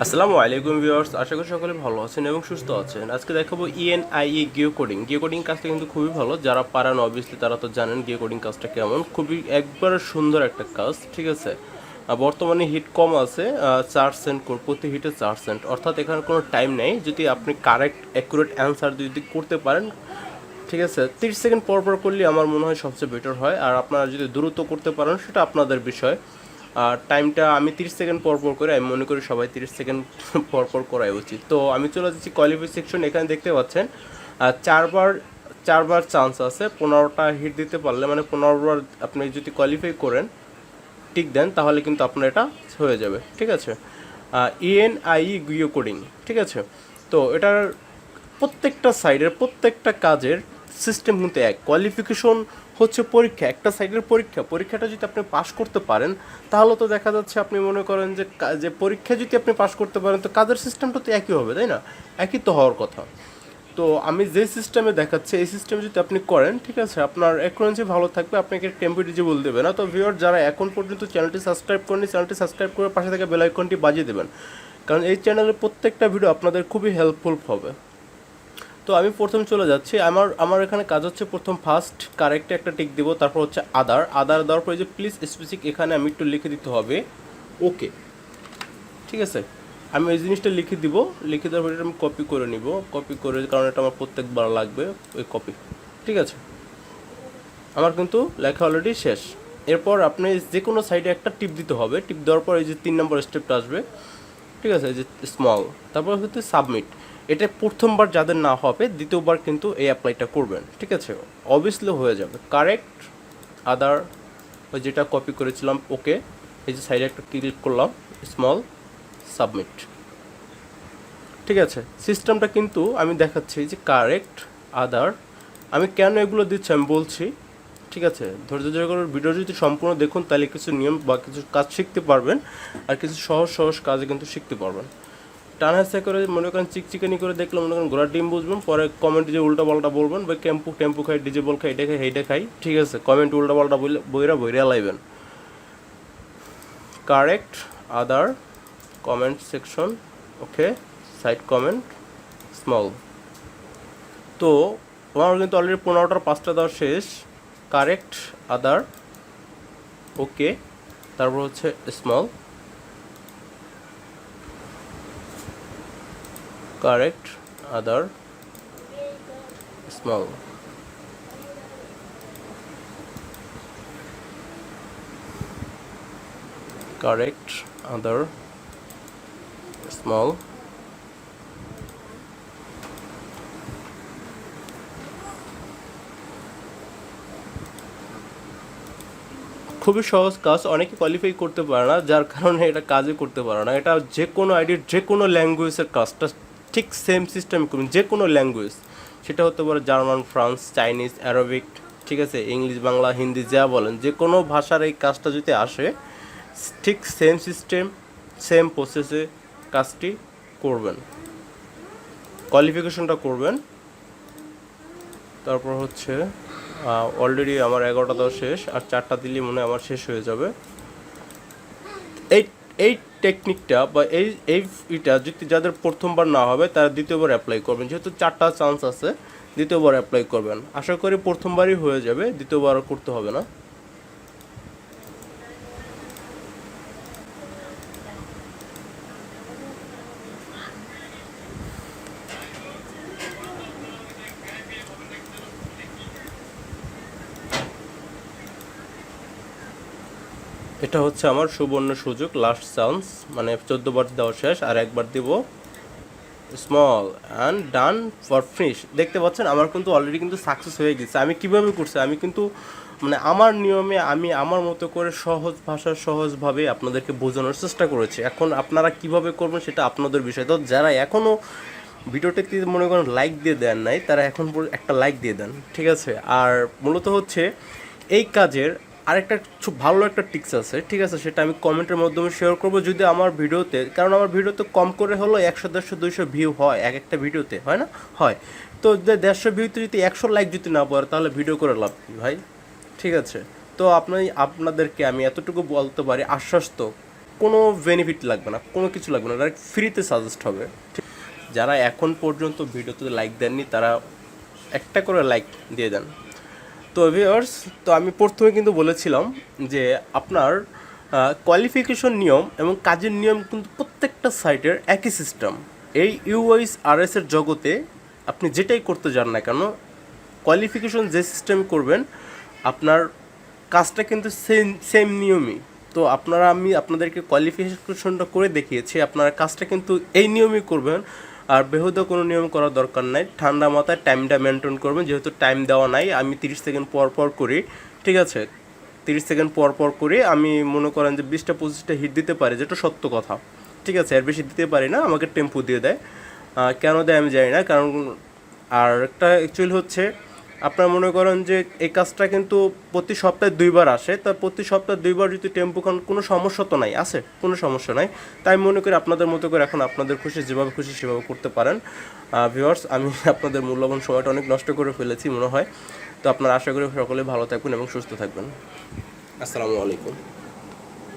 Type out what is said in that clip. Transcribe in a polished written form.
আসসালামু আলাইকুম ভিউয়ার্স, আশা করি সকলে ভালো আছেন এবং সুস্থ আছেন। আজকে দেখাবো জিও কোডিং। জিও কোডিং কাজটা কিন্তু খুবই ভালো, যারা পারেন অবভিয়াসলি তারা তো জানেন জিও কোডিং কাজটা কেমন। খুবই একবারে সুন্দর একটা কাজ, ঠিক আছে। বর্তমানে হিট কম আছে, 4 সেন্ট প্রতি হিটে 4 সেন্ট, অর্থাৎ এখানে কোনো টাইম নেই। যদি আপনি কারেক্ট অ্যাকুরেট অ্যান্সার যদি করতে পারেন, ঠিক আছে, 30 সেকেন্ড পর পর করলে আমার মনে হয় সবচেয়ে বেটার হয়। আর আপনারা যদি দ্রুত করতে পারেন সেটা আপনাদের বিষয়। আর টাইমটা আমি 30 সেকেন্ড পর পর করে, আমি মনে করি সবাই 30 সেকেন্ড পর পর করাই উচিত। তো আমি চলে যাচ্ছি কোয়ালিফিকেশন। এখানে দেখতে পাচ্ছেন চারবার চারবার চান্স আছে। 15টা হিট দিতে পারলে, মানে 15বার আপনি যদি কোয়ালিফাই করেন, টিক দেন, তাহলে কিন্তু আপনার এটা হয়ে যাবে, ঠিক আছে। GEOCoding, ঠিক আছে। তো এটার প্রত্যেকটা সাইডের প্রত্যেকটা কাজের সিস্টেম কিন্তু এক। কোয়ালিফিকেশন হচ্ছে পরীক্ষা, একটা সাইডের পরীক্ষাটা যদি আপনি পাশ করতে পারেন, তাহলে তো দেখা যাচ্ছে আপনি মনে করেন যে পরীক্ষা যদি আপনি পাশ করতে পারেন, তো কাজের সিস্টেমটা তো একই হবে, তাই না? একই তো হওয়ার কথা। তো আমি যে সিস্টেমে দেখাচ্ছি, এই সিস্টেমে যদি আপনি করেন, ঠিক আছে, আপনার অ্যাকুরেন্সি ভালো থাকবে, আপনাকে কম্পিটিটিবল দেবে না। তো ভিউয়ার, যারা এখন পর্যন্ত চ্যানেলটি সাবস্ক্রাইব করেনি, চ্যানেলটি সাবস্ক্রাইব করে পাশে থেকে বেল আইকনটি বাজিয়ে দেবেন, কারণ এই চ্যানেলের প্রত্যেকটা ভিডিও আপনাদের খুবই হেল্পফুল হবে। তো আমি প্রথম চলে যাচ্ছি। আমার এখানে কাজ হচ্ছে, প্রথম ফার্স্ট কারেক্টে একটা টিক দিব, তারপর হচ্ছে আদার দেওয়ার পরে যে প্লিজ স্পেসিফিক, এখানে আমি একটু লিখে দিতে হবে ওকে, ঠিক আছে। আমি এই জিনিসটা লিখে দিব, লিখে দেওয়ার পরে আমি কপি করে নিব, কপি করে, কারণ এটা আমার প্রত্যেকবার লাগবে ওই কপি, ঠিক আছে। আমার কিন্তু লেখা অলরেডি শেষ। এরপর আপনি যে কোনো সাইডে একটা টিপ দিতে হবে, টিপ দেওয়ার পর এই যে 3 নম্বর স্টেপটা আসবে, ঠিক আছে, এই যে স্মল, তারপর হচ্ছে সাবমিট। এটা প্রথমবার যাদের না হবে, দ্বিতীয়বার কিন্তু এই অ্যাপ্লাইটা করবেন, ঠিক আছে, অবভিয়াসলি হয়ে যাবে। কারেক্ট আদার, ওই যেটা কপি করেছিলাম ওকে, এই যে সাইডে একটা ক্লিক করলাম, স্মল, সাবমিট, ঠিক আছে। সিস্টেমটা কিন্তু আমি দেখাচ্ছি যে কারেক্ট আদার। আমি কেন এগুলো দিচ্ছি আমি বলছি, ঠিক আছে। ধৈর্য ধরে করে ভিডিও যদি সম্পূর্ণ দেখুন, তাহলে কিছু নিয়ম বা কিছু কাজ শিখতে পারবেন, আর কিছু সহজ সহজ কাজ কিন্তু শিখতে পারবেন। টান হাসা করে মনে করেন চিকচিকানি করে দেখলে মনে করেন ঘোড়ার ডিম বুঝবেন, পরে কমেন্টে যে উল্টা পাল্টা বলবেন, বা টেম্পু খাই, ডিজে বল খাই, এটা খাই, এইটা খাই, ঠিক আছে, কমেন্ট উল্টা পাল্টা বইরা লাইবেন। কারেক্ট আদার, কমেন্ট সেকশন, ওকে, সাইড কমেন্ট, স্মল। তো আমার কিন্তু অলরেডি 15টার 5টা দেওয়া শেষ। কারেক্ট আদার, ওকে, তারপর হচ্ছে স্মল, কারেক্ট আদার, স্মল, কারেক্ট আদার, স্মল, খুবই সহজ কাজ, অনেকে কোয়ালিফাই করতে পারে না, যার কারণে এটা কাজই করতে পারে না। এটা যে কোনো আইডির যে কোনো ল্যাঙ্গুয়েজের কাজটা ঠিক সেম সিস্টেমে করবেন, যে কোনো ল্যাঙ্গুয়েজ, সেটা হতে পারে জার্মান, ফ্রান্স, চাইনিজ, অ্যারাবিক, ঠিক আছে, ইংলিশ, বাংলা, হিন্দি, যা বলেন, যে কোনো ভাষার এই কাজটা যদি আসে, ঠিক সেম সিস্টেম, সেম প্রসেসে কাজটি করবেন, কোয়ালিফিকেশনটা করবেন। তারপর হচ্ছে অলরেডি আমার 11টা দেওয়া শেষ, আর 4টা দিলেই মনে হয় আমার শেষ হয়ে যাবে। এই এই টেকনিকটা বা এইটা যদি যাদের প্রথমবার না হবে, তারা দ্বিতীয়বার অ্যাপ্লাই করবেন, যেহেতু 4টা চান্স আছে, দ্বিতীয়বার অ্যাপ্লাই করবেন। আশা করি প্রথমবারই হয়ে যাবে, দ্বিতীয়বার করতে হবে না। এটা হচ্ছে আমার সুবর্ণ সুযোগ, লাস্ট চান্স, মানে 14বার দেওয়া শেষ, আর একবার দিব, small, and done for finish. দেখতে পাচ্ছেন আমার কিন্তু অলরেডি কিন্তু সাকসেস হয়ে গেছে। আমি কিভাবে করছি, আমি কিন্তু মানে আমার নিয়মে, আমি আমার মতো করে সহজ ভাষায় সহজভাবে আপনাদেরকে বোঝানোর চেষ্টা করেছি। এখন আপনারা কিভাবে করবেন সেটা আপনাদের বিষয়। তো যারা এখনও ভিডিওটিতে মনে করেন লাইক দিয়ে দেন নাই, তারা এখন একটা লাইক দিয়ে দেন, ঠিক আছে। আর মূলত হচ্ছে এই কাজের আরেকটা খুব ভালো একটা টিপস আছে, ঠিক আছে, সেটা আমি কমেন্টের মাধ্যমে শেয়ার করবো যদি আমার ভিডিওতে, কারণ আমার ভিডিওতে কম করে হলো 100, 150, 200 ভিউ হয় এক একটা ভিডিওতে, হয় না? হয়। তো 150 ভিউতে যদি 100 লাইক যদি না পড়ে, তাহলে ভিডিও করে লাভ কি ভাই, ঠিক আছে। তো আপনাদেরকে আমি এতটুকু বলতে পারি, আশ্বস্ত, কোনো বেনিফিট লাগবে না, কোনো কিছু লাগবে না, ডাইরেক্ট ফ্রিতে সাজেস্ট হবে। যারা এখন পর্যন্ত ভিডিওতে লাইক দেননি তারা একটা করে লাইক দিয়ে দেন। তো ভিউয়ার্স, তো আমি প্রথমে কিন্তু বলেছিলাম যে আপনার কোয়ালিফিকেশন নিয়ম এবং কাজের নিয়ম কিন্তু প্রত্যেকটা সাইটের একই সিস্টেম। এই UHRS এর জগতে আপনি যেটাই করতে যান না কেন, কোয়ালিফিকেশন যে সিস্টেম করবেন আপনার কাজটা কিন্তু সেম নিয়মই। তো আমি আপনাদেরকে কোয়ালিফিকেশনটা করে দেখিয়েছি, আপনার কাজটা কিন্তু এই নিয়মই করবেন। আর বেহুদা কোনো নিয়ম করার দরকার নাই, ঠান্ডা মাথায় টাইমটা মেনটেন করবেন। যেহেতু টাইম দেওয়া নাই, আমি 30 সেকেন্ড পর পর করি, ঠিক আছে, 30 সেকেন্ড পর পর করে আমি মনে করেন যে 20টা 25টা হিট দিতে পারি, যেটা সত্য কথা, ঠিক আছে। এর বেশি দিতে পারি না, আমাকে টেম্পো দিয়ে দেয়, কেন দেয় আমি জানি না। কারণ আর একটা অ্যাকচুয়ালি হচ্ছে আপনার মনে করেন যে এই কাজটা কিন্তু প্রতি সপ্তাহে 2বার আসে, তা প্রতি সপ্তাহে 2বার যদি টেম্পো খান কোনো সমস্যা তো নাই, আছে কোনো সমস্যা নাই। তাই মনে করি আপনাদের মতো করে এখন আপনাদের খুশি, যেভাবে খুশি সেভাবে করতে পারেন। ভিউয়ার্স, আমি আপনাদের মূল্যবান সময়টা অনেক নষ্ট করে ফেলেছি মনে হয়। তো আপনারা আশা করি সকলে ভালো থাকবেন এবং সুস্থ থাকবেন। আসসালামু আলাইকুম।